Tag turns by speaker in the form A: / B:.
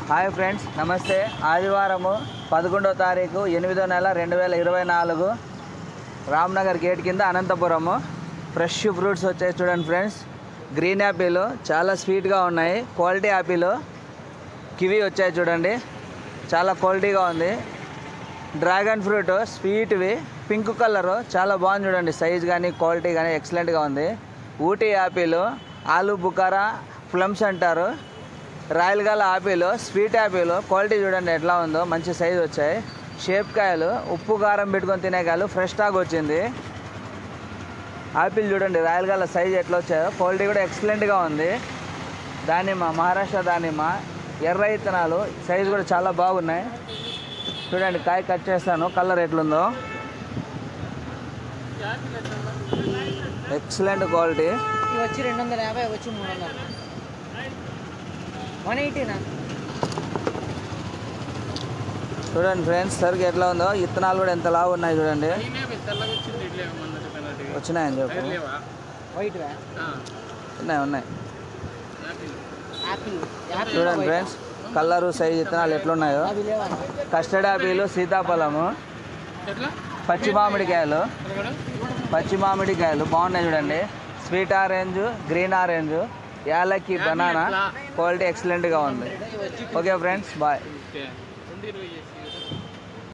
A: Hi friends, నమస్తే. ఆదివారము 11వ తారీఖు 8వ నెల 2024 రామ్నగర్ గేట్ కింద అనంతపురము. ఫ్రెష్ ఫ్రూట్స్ వచ్చాయి చూడండి ఫ్రెండ్స్. గ్రీన్ యాపిల్ చాలా స్వీట్గా ఉన్నాయి. Quality Apple. కివి వచ్చాయి చూడండి, చాలా క్వాలిటీగా ఉంది. డ్రాగన్ ఫ్రూట్ స్వీట్వి, పింక్ కలరు, చాలా బాగుంది చూడండి. సైజ్ కానీ క్వాలిటీ కానీ ఎక్సలెంట్గా ఉంది. ఊటీ యాపిల్, ఆలు బుకారా ప్లమ్స్ అంటారు. రాయల్ గల ఆపిల్, స్వీట్ యాపిల్, క్వాలిటీ చూడండి ఎట్లా ఉందో, మంచి సైజ్ వచ్చాయి. షేప్ కాయలు, ఉప్పు కారం పెట్టుకొని తినే కాయలు, ఫ్రెష్ స్టాక్ వచ్చింది. ఆపిల్ చూడండి రాయల్ గల సైజ్ ఎట్లా వచ్చాయో, క్వాలిటీ కూడా ఎక్సలెంట్గా ఉంది. దానిమ్మ, మహారాష్ట్ర దానిమ్మ, ఎర్ర ఇత్తనాలు, సైజ్ కూడా చాలా బాగున్నాయి. చూడండి కాయ కట్ చేస్తాను, కలర్ ఎట్లుందో, ఎక్సలెంట్ క్వాలిటీ.
B: వచ్చి 250, వచ్చి 300, 180నా.
A: చూడండి ఫ్రెండ్స్ సరికి ఎట్లా ఉందో. ఇత్తనాలు కూడా ఎంత లావు ఉన్నాయి చూడండి. వచ్చినాయని చెప్పు. ఉన్నాయి. చూడండి ఫ్రెండ్స్ కలరు సైజ్ ఇత్తనాలు ఎట్లున్నాయో. కస్టర్డ్ యాపిల్, సీతాఫలము, పచ్చి మామిడికాయలు బాగున్నాయి చూడండి. Sweet orange, green orange, elakki, banana, quality ఎక్సలెంట్గా ఉంది. Okay friends, bye.